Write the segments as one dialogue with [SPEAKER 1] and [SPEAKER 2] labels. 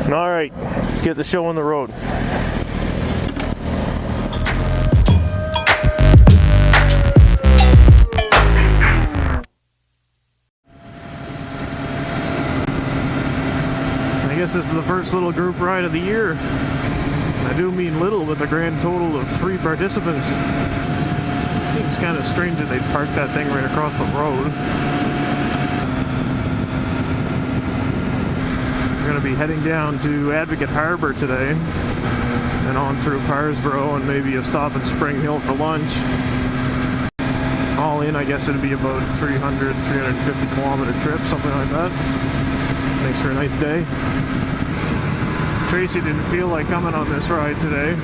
[SPEAKER 1] All right, let's get the show on the road. I guess this is the first little group ride of the year. I do mean little, with a grand total of 3 participants. It seems kind of strange that they'd park that thing right across the road. We're going to be heading down to Advocate Harbour today, and on through Parsboro, and maybe a stop in Spring Hill for lunch. All in, I guess it'd be about 350 kilometer trip, something like that. Makes for a nice day. Tracy didn't feel like coming on this ride today.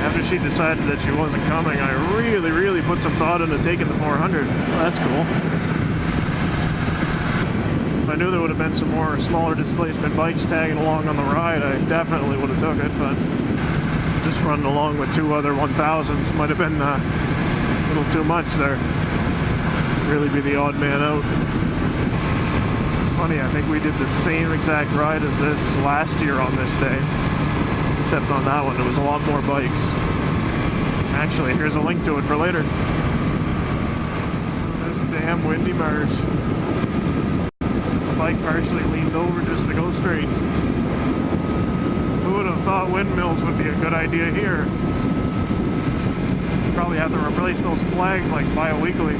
[SPEAKER 1] After she decided that she wasn't coming, I really put some thought into taking the 400. Well, that's cool. If I knew there would have been some more smaller displacement bikes tagging along on the ride, I definitely would have took it, but just running along with 2 other 1000s might have been a little too much there. Really be the odd man out. It's funny, I think we did the same exact ride as this last year on this day, except on that one there was a lot more bikes. Actually, here's a link to it for later. This damn windy marsh. The bike partially leaned over just to go straight. Who would have thought windmills would be a good idea here? Probably have to replace those flags like bi-weekly.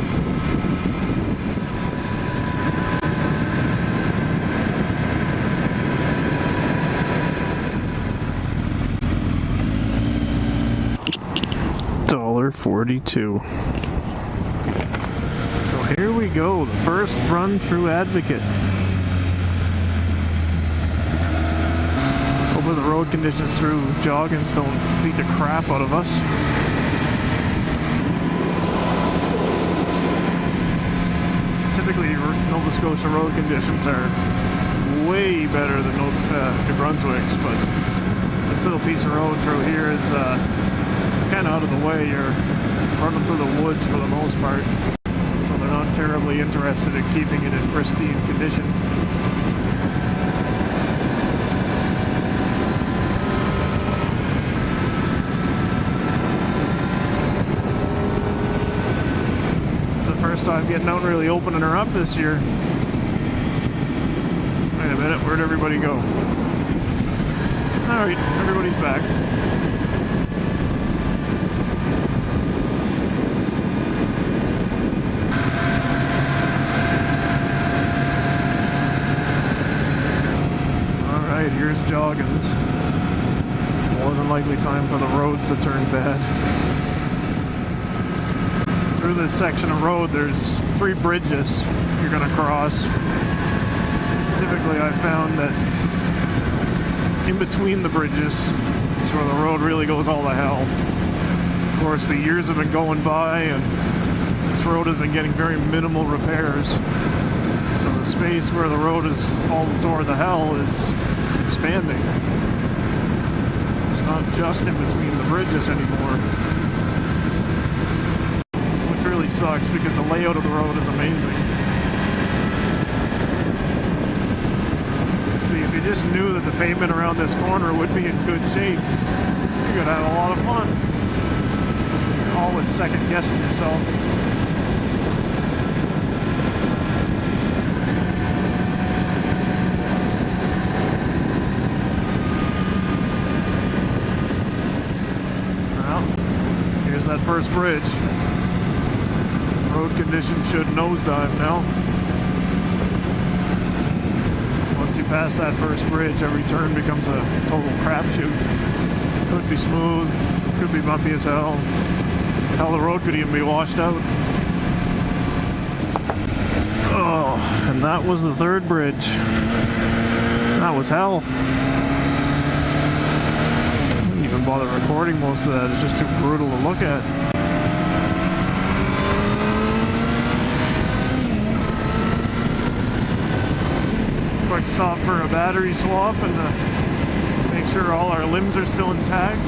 [SPEAKER 1] $1.42. So here we go, the first run through Advocate. Hopefully the road conditions through Joggins don't beat the crap out of us. Typically, Nova Scotia road conditions are way better than New Brunswick's, but this little piece of road through here is it's kind of out of the way. You're running through the woods for the most part, so they're not terribly interested in keeping it in pristine condition. I'm getting out really opening her up this year. Wait a minute, where'd everybody go? Alright, everybody's back. Alright, here's Joggins. More than likely time for the roads to turn bad. Through this section of road, there's 3 bridges you're going to cross. Typically, I found that in between the bridges is where the road really goes all to hell. Of course, the years have been going by, and this road has been getting very minimal repairs. So the space where the road is all toward the hell is expanding. It's not just in between the bridges anymore. Sucks because the layout of the road is amazing. See, if you just knew that the pavement around this corner would be in good shape, you're gonna have a lot of fun. Always second guessing yourself. Well, here's that first bridge. Road conditions should nosedive now. Once you pass that first bridge, every turn becomes a total crapshoot. Could be smooth, could be bumpy as hell. Hell, the road could even be washed out. Oh, and that was the 3rd bridge. That was hell. I didn't even bother recording most of that. It's just too brutal to look at. Quick stop for a battery swap and make sure all our limbs are still intact.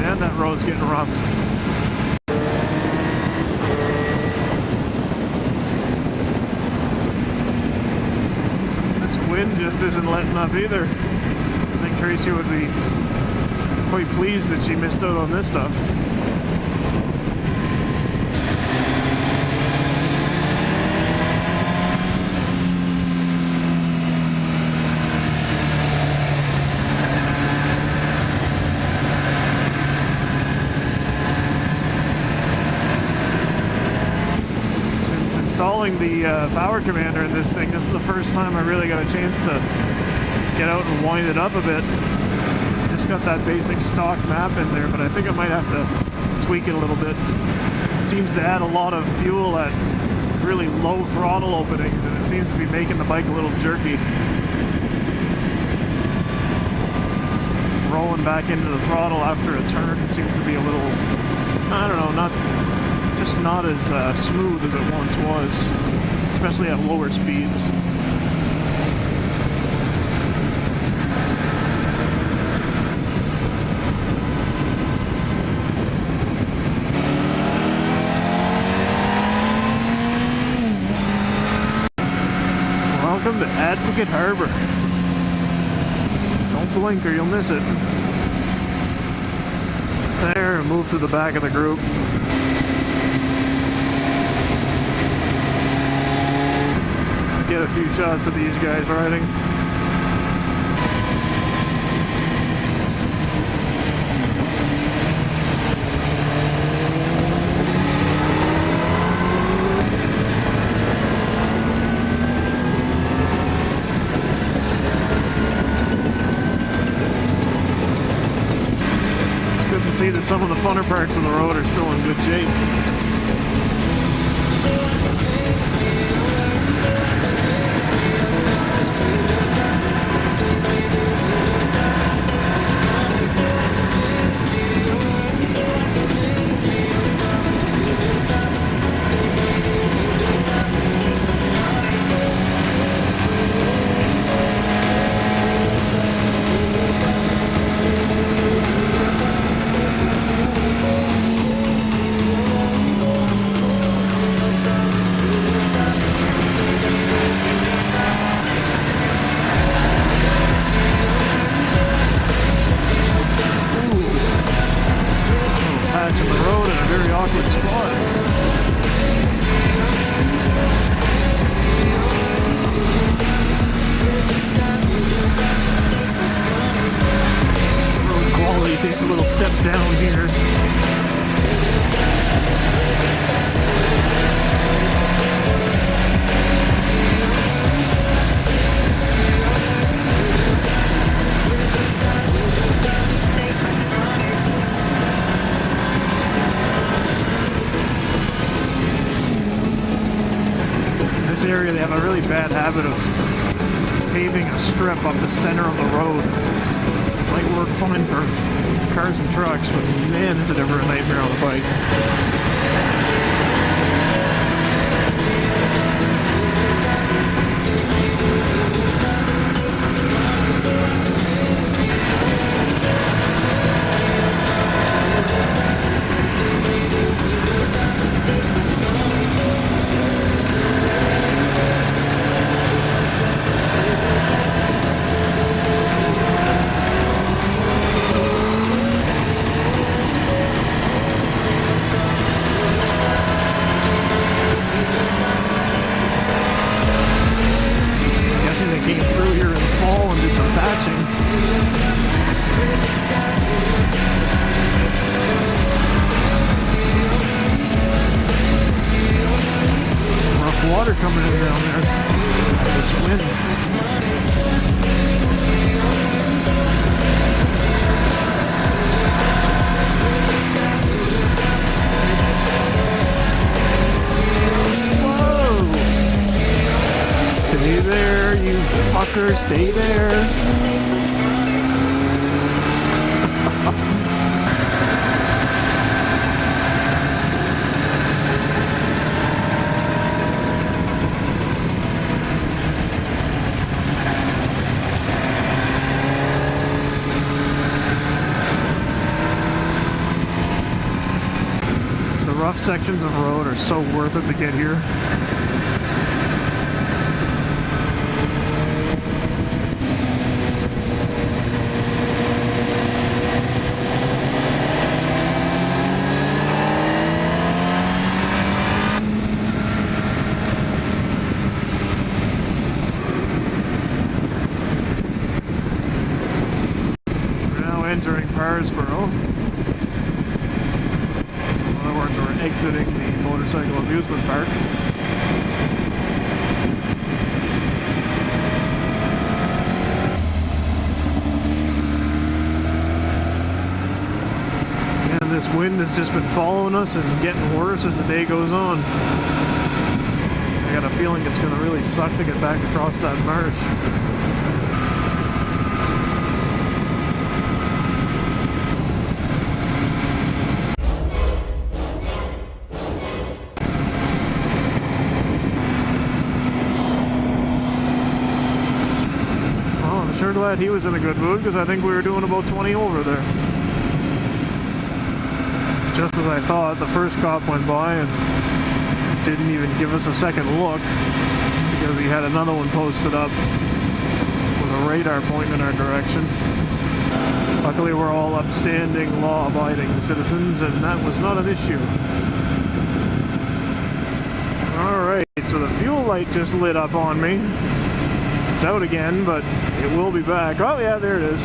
[SPEAKER 1] Man, that road's getting rough. just isn't letting up either. I think Tracy would be quite pleased that she missed out on this stuff. Installing the power commander in this thing, this is the first time I really got a chance to get out and wind it up a bit. Just got that basic stock map in there, but I think I might have to tweak it a little bit. It seems to add a lot of fuel at really low throttle openings, and it seems to be making the bike a little jerky. Rolling back into the throttle after a turn seems to be a little, I don't know, not as smooth as it once was, especially at lower speeds. Welcome to Advocate Harbour. Don't blink or you'll miss it. There, move to the back of the group. Get a few shots of these guys riding. It's good to see that some of the funner parts of the road are still in good shape. Takes a little step down here. In this area they have a really bad habit of paving a strip up the center of the road. Might work fine for cars and trucks, but man, is it ever a nightmare on a bike. Water coming in down there. This wind. Whoa! Stay there, you fucker. Stay there. Rough sections of road are so worth it to get here. entering Parsboro. In other words, we're exiting the motorcycle amusement park. And this wind has just been following us and getting worse as the day goes on. I got a feeling it's going to really suck to get back across that marsh. Well, I'm sure glad he was in a good mood, because I think we were doing about 20 over there. Just as I thought, the first cop went by and didn't even give us a second look, because he had another one posted up with a radar pointing in our direction. Luckily, we're all upstanding, law-abiding citizens, and that was not an issue. Alright, so the fuel light just lit up on me. It's out again, but it will be back. Oh yeah, there it is.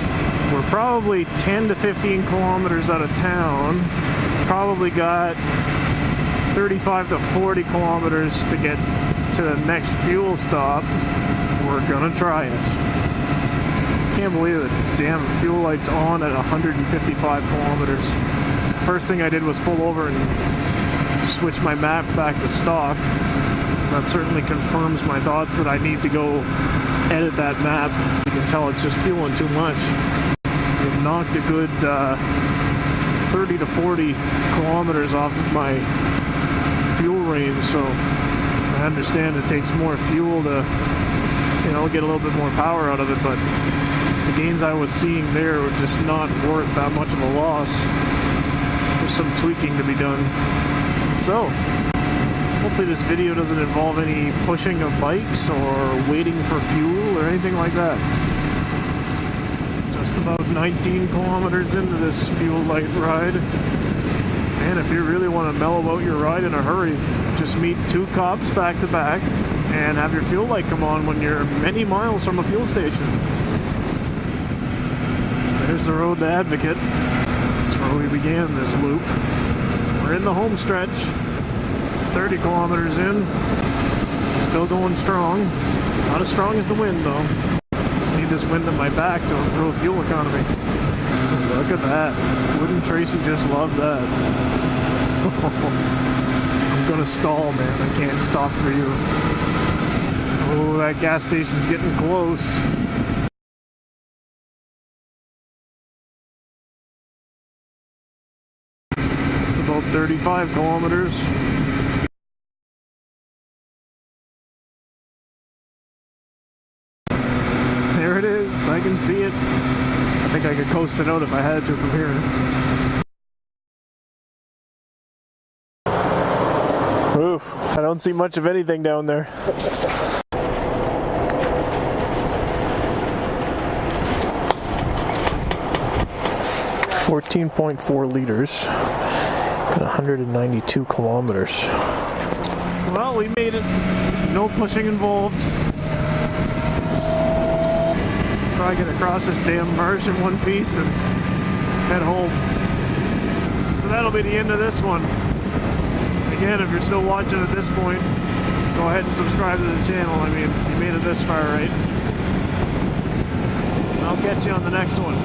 [SPEAKER 1] We're probably 10 to 15 kilometers out of town. Probably got 35 to 40 kilometers to get to the next fuel stop. We're gonna try it. Can't believe it. Damn, fuel light's on at 155 kilometers. First thing I did was pull over and switch my map back to stock. That certainly confirms my thoughts that I need to go edit that map. You can tell it's just fueling too much. It knocked a good 30 to 40 kilometers off of my fuel range, so I understand it takes more fuel to, you know, get a little bit more power out of it, but the gains I was seeing there were just not worth that much of a loss. There's some tweaking to be done. So, hopefully this video doesn't involve any pushing of bikes or waiting for fuel or anything like that. Just about 19 kilometers into this fuel light ride. And if you really want to mellow out your ride in a hurry, just meet two cops back to back and have your fuel light come on when you're many miles from a fuel station. There's the road to Advocate. That's where we began this loop. We're in the home stretch. 30 kilometers in. Still going strong. Not as strong as the wind though. Need this wind at my back to improve fuel economy. Look at that. Wouldn't Tracy just love that? I'm gonna stall, man. I can't stop for you. Oh, that gas station's getting close. It's about 35 kilometers. There it is. I can see it. I think I could coast it out if I had to from here. Ooh, I don't see much of anything down there. .4 liters and 192 kilometers. Well, we made it. No pushing involved. Try to get across this damn marsh in one piece and head home. So that'll be the end of this one. Again, if you're still watching at this point, go ahead and subscribe to the channel. I mean, you made it this far, right? And I'll catch you on the next one.